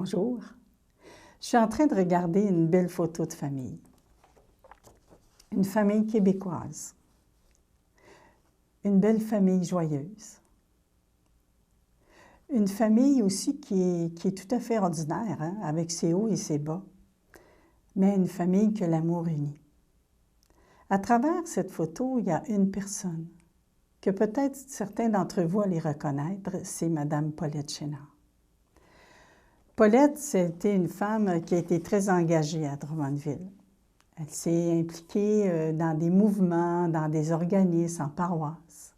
Bonjour. Je suis en train de regarder une belle photo de famille. Une famille québécoise. Une belle famille joyeuse. Une famille aussi qui est tout à fait ordinaire, hein, avec ses hauts et ses bas, mais une famille que l'amour unit. À travers cette photo, il y a une personne que peut-être certains d'entre vous allez reconnaître, c'est Madame Paulette Chénard. Paulette, c'était une femme qui a été très engagée à Drummondville. Elle s'est impliquée dans des mouvements, dans des organismes, en paroisse.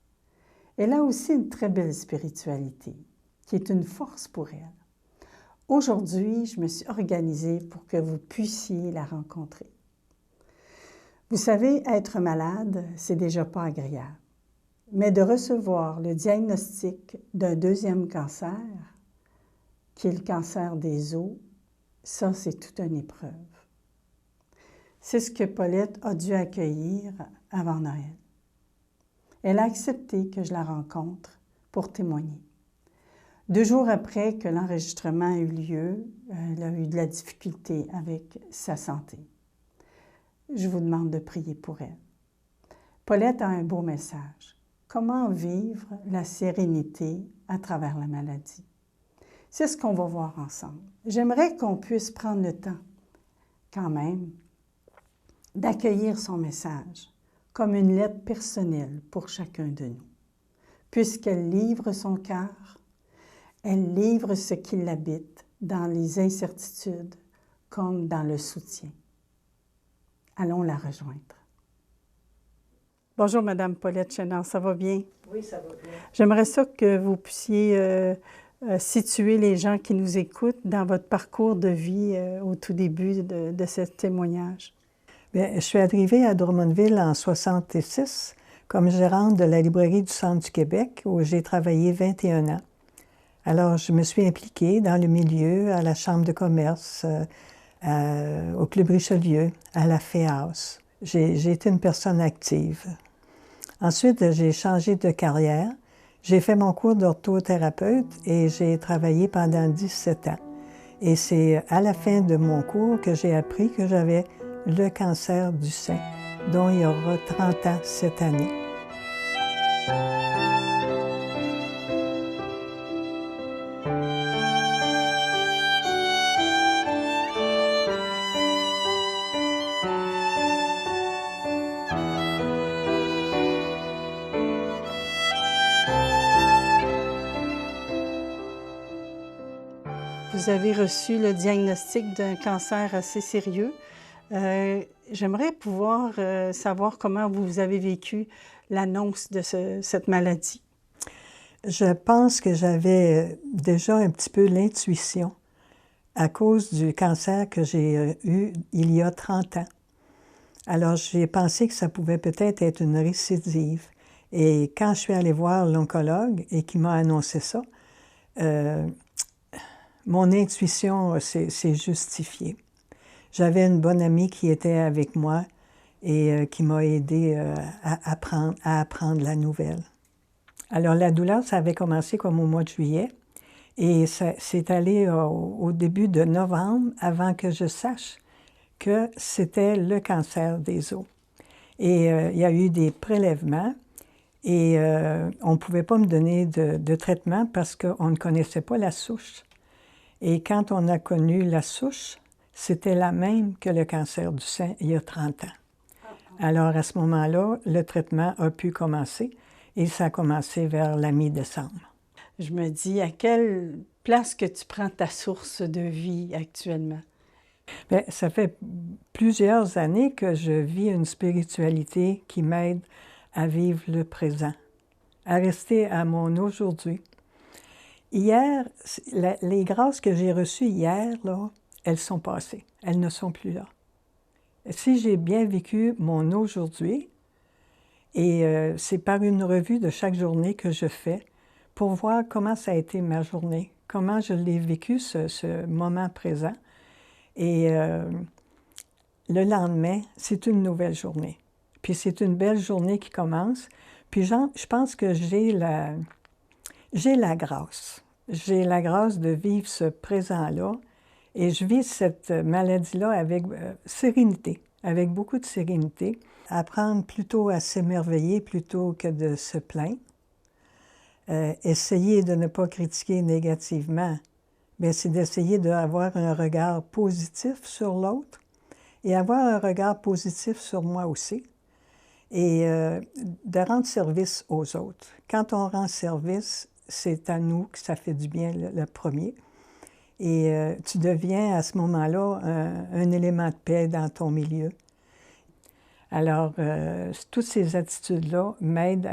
Elle a aussi une très belle spiritualité, qui est une force pour elle. Aujourd'hui, je me suis organisée pour que vous puissiez la rencontrer. Vous savez, être malade, c'est déjà pas agréable. Mais de recevoir le diagnostic d'un deuxième cancer, qui est le cancer des os, ça, c'est toute une épreuve. C'est ce que Paulette a dû accueillir avant Noël. Elle a accepté que je la rencontre pour témoigner. 2 jours après que l'enregistrement a eu lieu, elle a eu de la difficulté avec sa santé. Je vous demande de prier pour elle. Paulette a un beau message. Comment vivre la sérénité à travers la maladie? C'est ce qu'on va voir ensemble. J'aimerais qu'on puisse prendre le temps, quand même, d'accueillir son message comme une lettre personnelle pour chacun de nous. Puisqu'elle livre son cœur, elle livre ce qui l'habite dans les incertitudes comme dans le soutien. Allons la rejoindre. Bonjour, Madame Paulette Chénard, ça va bien? Oui, ça va bien. J'aimerais ça que vous puissiez situer les gens qui nous écoutent dans votre parcours de vie au tout début de ce témoignage. Bien, je suis arrivée à Drummondville en 1966 comme gérante de la librairie du Centre du Québec, où j'ai travaillé 21 ans. Alors, je me suis impliquée dans le milieu, à la Chambre de commerce, au Club Richelieu, à la FEAS. J'ai été une personne active. Ensuite, j'ai changé de carrière. J'ai fait mon cours d'orthothérapeute et j'ai travaillé pendant 17 ans. Et c'est à la fin de mon cours que j'ai appris que j'avais le cancer du sein, dont il y aura 30 ans cette année. Vous avez reçu le diagnostic d'un cancer assez sérieux. J'aimerais pouvoir savoir comment vous avez vécu l'annonce de cette maladie. Je pense que j'avais déjà un petit peu l'intuition à cause du cancer que j'ai eu il y a 30 ans. Alors, j'ai pensé que ça pouvait peut-être être une récidive. Et quand je suis allée voir l'oncologue et qui m'a annoncé ça, mon intuition s'est justifiée. J'avais une bonne amie qui était avec moi et qui m'a aidée à apprendre la nouvelle. Alors, la douleur, ça avait commencé comme au mois de juillet et c'est allé au début de novembre avant que je sache que c'était le cancer des os. Et il y a eu des prélèvements et on ne pouvait pas me donner de traitement parce qu'on ne connaissait pas la souche. Et quand on a connu la souche, c'était la même que le cancer du sein il y a 30 ans. Alors, à ce moment-là, le traitement a pu commencer et ça a commencé vers la mi-décembre. Je me dis, à quelle place que tu prends ta source de vie actuellement? Bien, ça fait plusieurs années que je vis une spiritualité qui m'aide à vivre le présent, à rester à mon aujourd'hui. Hier, les grâces que j'ai reçues hier, là, elles sont passées. Elles ne sont plus là. Si j'ai bien vécu mon aujourd'hui, et c'est par une revue de chaque journée que je fais pour voir comment ça a été ma journée, comment je l'ai vécu, ce moment présent. Et le lendemain, c'est une nouvelle journée. Puis c'est une belle journée qui commence. Puis je pense que j'ai la grâce. J'ai la grâce de vivre ce présent-là Et je vis cette maladie-là avec sérénité, avec beaucoup de sérénité. Apprendre plutôt à s'émerveiller plutôt que de se plaindre. Essayer de ne pas critiquer négativement, bien, c'est d'essayer d'avoir un regard positif sur l'autre et avoir un regard positif sur moi aussi. Et de rendre service aux autres. Quand on rend service, c'est à nous que ça fait du bien le premier. Et tu deviens à ce moment-là un élément de paix dans ton milieu. Alors, toutes ces attitudes-là m'aident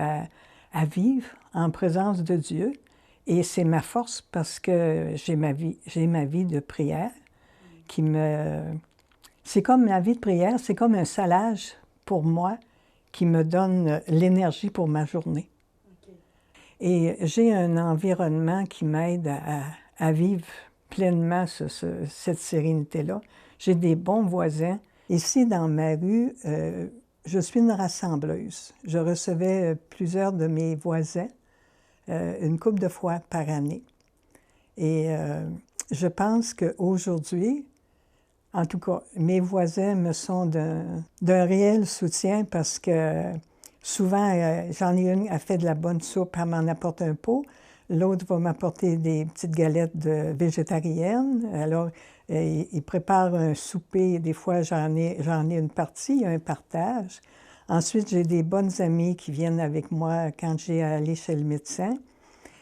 à vivre en présence de Dieu. Et c'est ma force parce que j'ai ma vie de prière qui me... C'est comme ma vie de prière, c'est comme un salage pour moi qui me donne l'énergie pour ma journée. Okay. Et j'ai un environnement qui m'aide à vivre pleinement cette sérénité-là. J'ai des bons voisins. Ici, dans ma rue, je suis une rassembleuse. Je recevais plusieurs de mes voisins une couple de fois par année. Et je pense qu'aujourd'hui, en tout cas, mes voisins me sont d'un réel soutien parce que souvent, j'en ai une, elle fait de la bonne soupe, elle m'en apporte un pot. L'autre va m'apporter des petites galettes végétariennes. Alors, il prépare un souper. Des fois, j'en ai une partie, il y a un partage. Ensuite, j'ai des bonnes amies qui viennent avec moi quand j'ai à aller chez le médecin.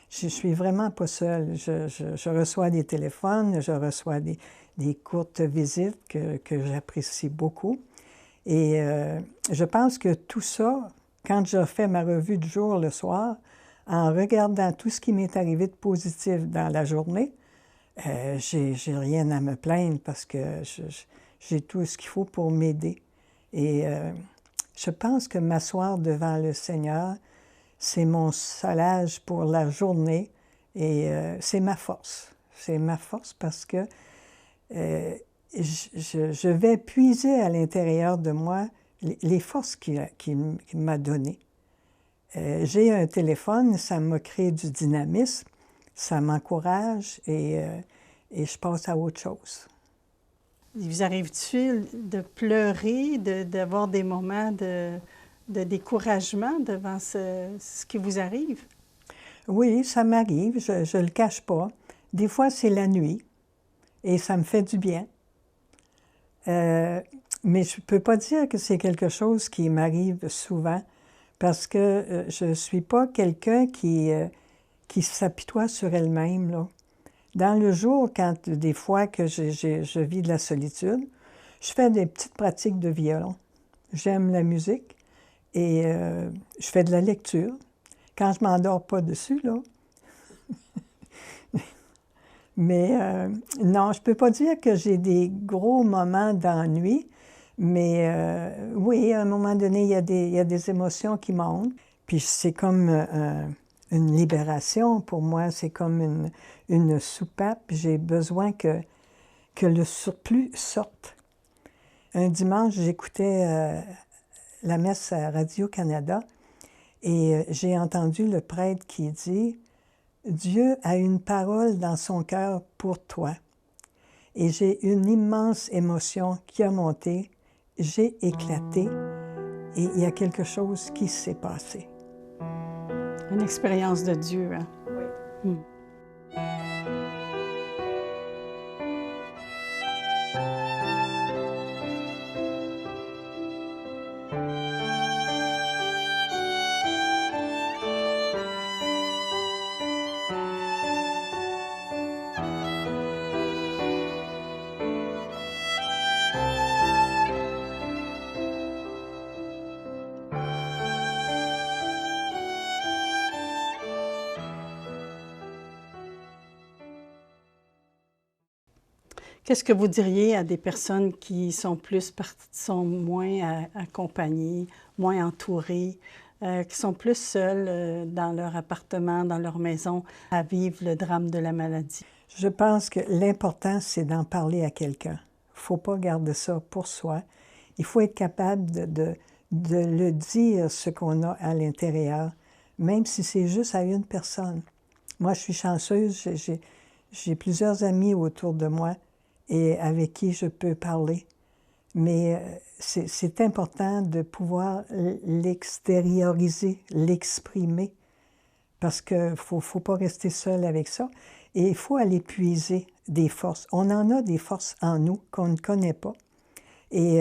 Je suis vraiment pas seule. Je reçois des téléphones, je reçois des courtes visites que j'apprécie beaucoup. Et je pense que tout ça, quand je fais ma revue du jour le soir, en regardant tout ce qui m'est arrivé de positif dans la journée, j'ai rien à me plaindre parce que j'ai tout ce qu'il faut pour m'aider. Et je pense que m'asseoir devant le Seigneur, c'est mon solage pour la journée et c'est ma force. C'est ma force parce que je vais puiser à l'intérieur de moi les forces qu'il m'a données. J'ai un téléphone, ça m'a créé du dynamisme, ça m'encourage et je passe à autre chose. Il vous arrive-t-il de pleurer, d'avoir des moments de découragement devant ce qui vous arrive? Oui, ça m'arrive, je ne le cache pas. Des fois, c'est la nuit et ça me fait du bien. Mais je ne peux pas dire que c'est quelque chose qui m'arrive souvent parce que je ne suis pas quelqu'un qui s'apitoie sur elle-même, là. Dans le jour, quand des fois que je vis de la solitude, je fais des petites pratiques de violon. J'aime la musique et je fais de la lecture. Quand je ne m'endors pas dessus, là. Mais non, je ne peux pas dire que j'ai des gros moments d'ennui, mais oui, à un moment donné, il y a des émotions qui montent. Puis c'est comme une libération pour moi, c'est comme une soupape. J'ai besoin que le surplus sorte. Un dimanche, j'écoutais la messe à Radio-Canada et j'ai entendu le prêtre qui dit « Dieu a une parole dans son cœur pour toi. » Et j'ai une immense émotion qui a monté, j'ai éclaté et il y a quelque chose qui s'est passé. Une expérience de Dieu, hein? Oui. Qu'est-ce que vous diriez à des personnes qui sont moins accompagnées, moins entourées, qui sont plus seules dans leur appartement, dans leur maison, à vivre le drame de la maladie? Je pense que l'important, c'est d'en parler à quelqu'un. Il ne faut pas garder ça pour soi. Il faut être capable de le dire, ce qu'on a à l'intérieur, même si c'est juste à une personne. Moi, je suis chanceuse, j'ai plusieurs amis autour de moi et avec qui je peux parler. Mais c'est important de pouvoir l'extérioriser, l'exprimer, parce qu'il ne faut pas rester seul avec ça. Et il faut aller puiser des forces. On en a des forces en nous qu'on ne connaît pas. Et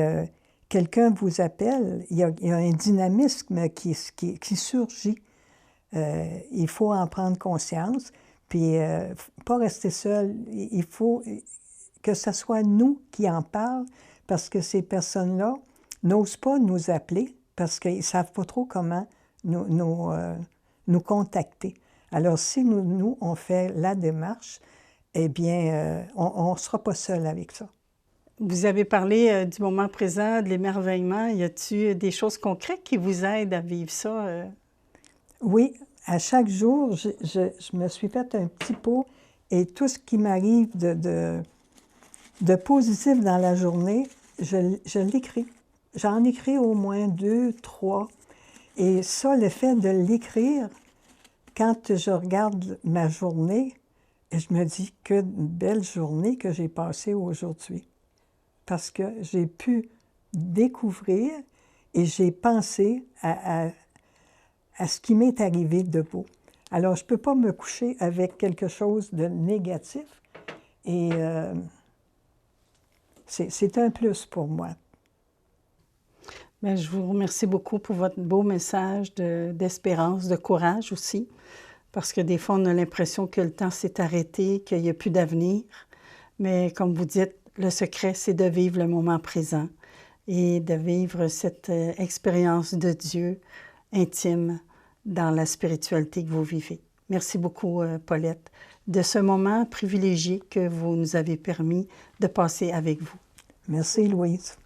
quelqu'un vous appelle, il y a un dynamisme qui surgit. Il faut en prendre conscience, puis pas rester seul. Il faut que ce soit nous qui en parlent, parce que ces personnes-là n'osent pas nous appeler, parce qu'ils ne savent pas trop comment nous contacter. Alors, si nous, on fait la démarche, eh bien, on ne sera pas seul avec ça. Vous avez parlé du moment présent, de l'émerveillement. Y a-t-il des choses concrètes qui vous aident à vivre ça? Oui, à chaque jour, je me suis fait un petit pot et tout ce qui m'arrive de positif dans la journée, je l'écris. J'en écris au moins 2, 3. Et ça, le fait de l'écrire, quand je regarde ma journée, je me dis que belle journée que j'ai passée aujourd'hui. Parce que j'ai pu découvrir et j'ai pensé à ce qui m'est arrivé de beau. Alors, je ne peux pas me coucher avec quelque chose de négatif et c'est un plus pour moi. Bien, je vous remercie beaucoup pour votre beau message d'espérance, de courage aussi, parce que des fois, on a l'impression que le temps s'est arrêté, qu'il n'y a plus d'avenir. Mais comme vous dites, le secret, c'est de vivre le moment présent et de vivre cette expérience de Dieu intime dans la spiritualité que vous vivez. Merci beaucoup, Paulette, de ce moment privilégié que vous nous avez permis de passer avec vous. Merci, Louise.